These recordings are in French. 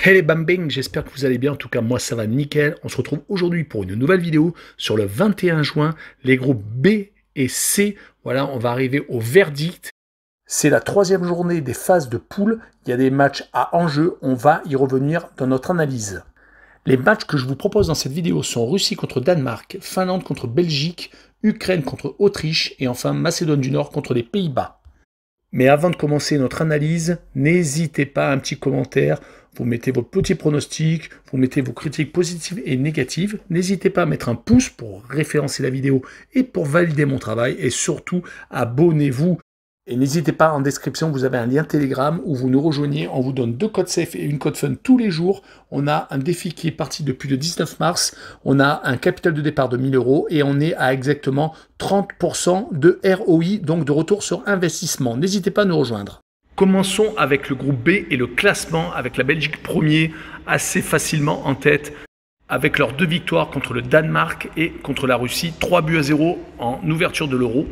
Hey les bambing, j'espère que vous allez bien, en tout cas moi ça va nickel. On se retrouve aujourd'hui pour une nouvelle vidéo sur le 21 juin, les groupes B et C. Voilà, on va arriver au verdict. C'est la troisième journée des phases de poule, il y a des matchs à enjeu, on va y revenir dans notre analyse. Les matchs que je vous propose dans cette vidéo sont Russie contre Danemark, Finlande contre Belgique, Ukraine contre Autriche et enfin Macédoine du Nord contre les Pays-Bas. Mais avant de commencer notre analyse, n'hésitez pas à un petit commentaire, vous mettez vos petits pronostics, vous mettez vos critiques positives et négatives. N'hésitez pas à mettre un pouce pour référencer la vidéo et pour valider mon travail. Et surtout, abonnez-vous. Et n'hésitez pas, en description, vous avez un lien Telegram où vous nous rejoignez. On vous donne 2 codes safe et une code fun tous les jours. On a un défi qui est parti depuis le 19 mars. On a un capital de départ de 1000 € et on est à exactement 30% de ROI, donc de retour sur investissement. N'hésitez pas à nous rejoindre. Commençons avec le groupe B et le classement, avec la Belgique premier, assez facilement en tête, avec leurs 2 victoires contre le Danemark et contre la Russie, 3-0 en ouverture de l'Euro.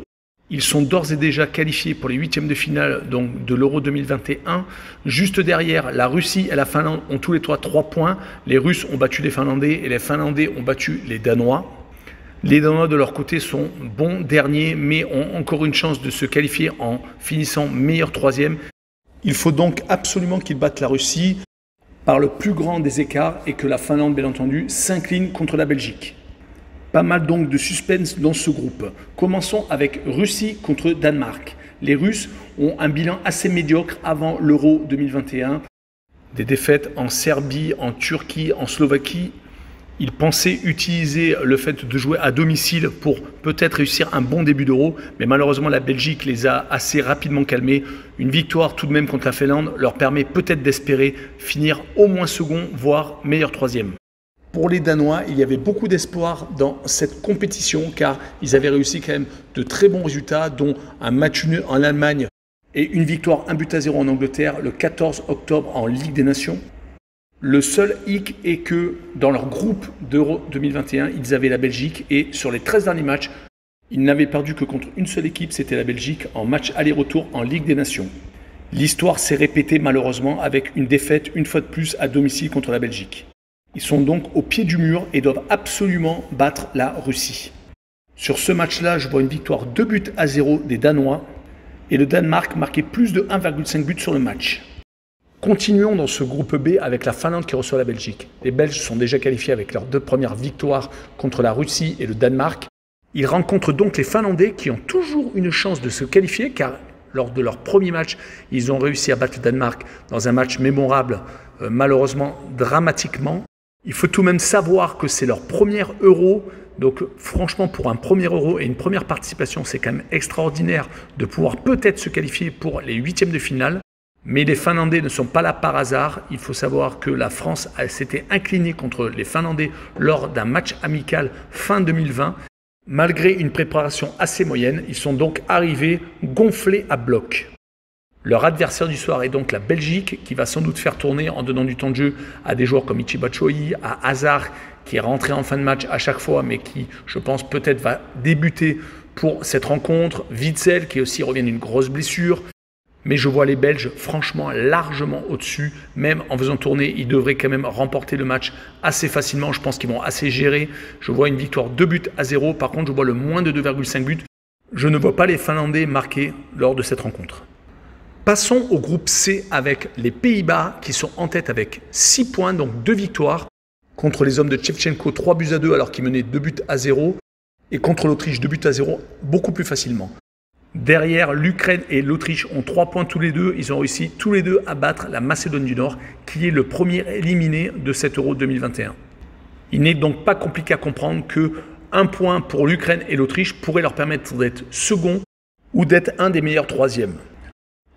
Ils sont d'ores et déjà qualifiés pour les 8e de finale donc de l'Euro 2021. Juste derrière, la Russie et la Finlande ont tous les 3 points. Les Russes ont battu les Finlandais et les Finlandais ont battu les Danois. Les Danois de leur côté sont bons derniers, mais ont encore une chance de se qualifier en finissant meilleur 3e. Il faut donc absolument qu'ils battent la Russie par le plus grand des écarts et que la Finlande, bien entendu, s'incline contre la Belgique. Pas mal donc de suspense dans ce groupe. Commençons avec Russie contre Danemark. Les Russes ont un bilan assez médiocre avant l'Euro 2021. Des défaites en Serbie, en Turquie, en Slovaquie. Ils pensaient utiliser le fait de jouer à domicile pour peut-être réussir un bon début d'Euro, mais malheureusement la Belgique les a assez rapidement calmés. Une victoire tout de même contre la Finlande leur permet peut-être d'espérer finir au moins second, voire meilleur 3e. Pour les Danois, il y avait beaucoup d'espoir dans cette compétition car ils avaient réussi quand même de très bons résultats, dont un match nul en Allemagne et une victoire 1-0 en Angleterre le 14 octobre en Ligue des Nations. Le seul hic est que dans leur groupe d'Euro 2021, ils avaient la Belgique et sur les 13 derniers matchs, ils n'avaient perdu que contre une seule équipe, c'était la Belgique, en match aller-retour en Ligue des Nations. L'histoire s'est répétée malheureusement avec une défaite une fois de plus à domicile contre la Belgique. Ils sont donc au pied du mur et doivent absolument battre la Russie. Sur ce match-là, je vois une victoire 2-0 des Danois et le Danemark marquait plus de 1,5 but sur le match. Continuons dans ce groupe B avec la Finlande qui reçoit la Belgique. Les Belges sont déjà qualifiés avec leurs 2 premières victoires contre la Russie et le Danemark. Ils rencontrent donc les Finlandais qui ont toujours une chance de se qualifier car lors de leur premier match, ils ont réussi à battre le Danemark dans un match mémorable, malheureusement dramatiquement. Il faut tout de même savoir que c'est leur premier Euro. Donc franchement, pour un premier Euro et une première participation, c'est quand même extraordinaire de pouvoir peut-être se qualifier pour les 8e de finale. Mais les Finlandais ne sont pas là par hasard. Il faut savoir que la France s'était inclinée contre les Finlandais lors d'un match amical fin 2020. Malgré une préparation assez moyenne, ils sont donc arrivés gonflés à bloc. Leur adversaire du soir est donc la Belgique qui va sans doute faire tourner en donnant du temps de jeu à des joueurs comme Michy Batshuayi, à Hazard qui est rentré en fin de match à chaque fois mais qui, je pense, peut-être va débuter pour cette rencontre. Witsel qui aussi revient d'une grosse blessure. Mais je vois les Belges franchement largement au-dessus. Même en faisant tourner, ils devraient quand même remporter le match assez facilement. Je pense qu'ils vont assez gérer. Je vois une victoire 2-0. Par contre, je vois le moins de 2,5 buts. Je ne vois pas les Finlandais marquer lors de cette rencontre. Passons au groupe C avec les Pays-Bas qui sont en tête avec 6 points, donc 2 victoires. Contre les hommes de Shevchenko, 3-2 alors qu'ils menaient 2-0. Et contre l'Autriche, 2-0 beaucoup plus facilement. Derrière, l'Ukraine et l'Autriche ont 3 points tous les deux. Ils ont réussi tous les deux à battre la Macédoine du Nord, qui est le premier éliminé de cet Euro 2021. Il n'est donc pas compliqué à comprendre que 1 point pour l'Ukraine et l'Autriche pourrait leur permettre d'être second ou d'être un des meilleurs 3e.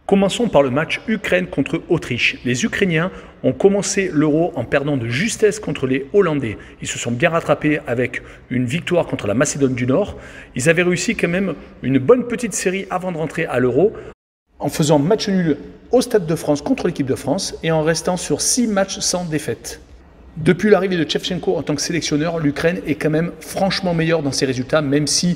Commençons par le match Ukraine contre Autriche. Les Ukrainiens ont commencé l'Euro en perdant de justesse contre les Hollandais. Ils se sont bien rattrapés avec une victoire contre la Macédoine du Nord. Ils avaient réussi quand même une bonne petite série avant de rentrer à l'Euro en faisant match nul au Stade de France contre l'équipe de France et en restant sur 6 matchs sans défaite. Depuis l'arrivée de Shevchenko en tant que sélectionneur, l'Ukraine est quand même franchement meilleure dans ses résultats, même si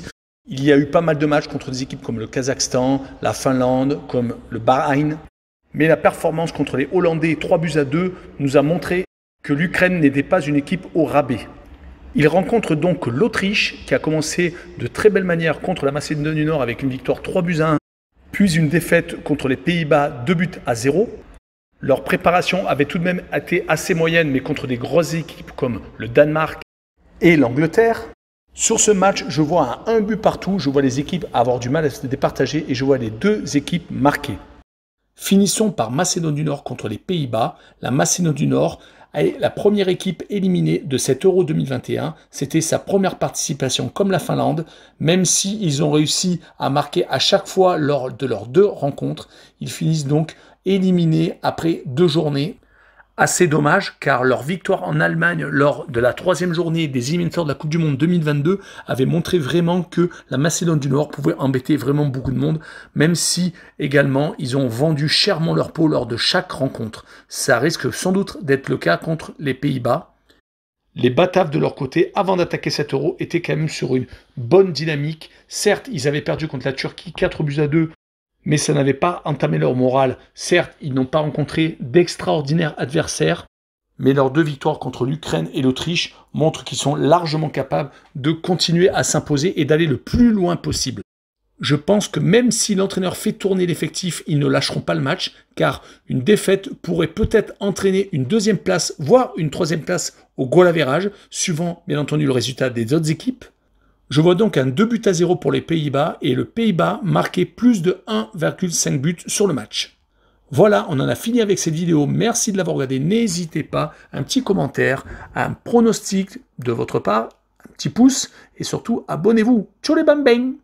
il y a eu pas mal de matchs contre des équipes comme le Kazakhstan, la Finlande, comme le Bahreïn. Mais la performance contre les Hollandais 3-2 nous a montré que l'Ukraine n'était pas une équipe au rabais. Il rencontre donc l'Autriche qui a commencé de très belle manière contre la Macédoine du Nord avec une victoire 3-1, puis une défaite contre les Pays-Bas 2-0. Leur préparation avait tout de même été assez moyenne, mais contre des grosses équipes comme le Danemark et l'Angleterre. Sur ce match, je vois un but partout, je vois les équipes avoir du mal à se départager et je vois les deux équipes marquer. Finissons par Macédoine du Nord contre les Pays-Bas. La Macédoine du Nord est la première équipe éliminée de cet Euro 2021. C'était sa première participation comme la Finlande, même s'ils ont réussi à marquer à chaque fois lors de leurs 2 rencontres. Ils finissent donc éliminés après 2 journées. Assez dommage car leur victoire en Allemagne lors de la 3e journée des éliminatoires de la Coupe du Monde 2022 avait montré vraiment que la Macédoine du Nord pouvait embêter vraiment beaucoup de monde, même si également ils ont vendu chèrement leur peau lors de chaque rencontre. Ça risque sans doute d'être le cas contre les Pays-Bas. Les Bataves de leur côté, avant d'attaquer cet Euro, étaient quand même sur une bonne dynamique. Certes, ils avaient perdu contre la Turquie 4-2, mais ça n'avait pas entamé leur morale. Certes, ils n'ont pas rencontré d'extraordinaires adversaires, mais leurs 2 victoires contre l'Ukraine et l'Autriche montrent qu'ils sont largement capables de continuer à s'imposer et d'aller le plus loin possible. Je pense que même si l'entraîneur fait tourner l'effectif, ils ne lâcheront pas le match, car une défaite pourrait peut-être entraîner une 2e place, voire une 3e place au goal average, suivant bien entendu le résultat des autres équipes. Je vois donc un 2-0 pour les Pays-Bas et le Pays-Bas marquait plus de 1,5 buts sur le match. Voilà, on en a fini avec cette vidéo. Merci de l'avoir regardée. N'hésitez pas, un petit commentaire, un pronostic de votre part, un petit pouce et surtout abonnez-vous. Tchou les bang bang!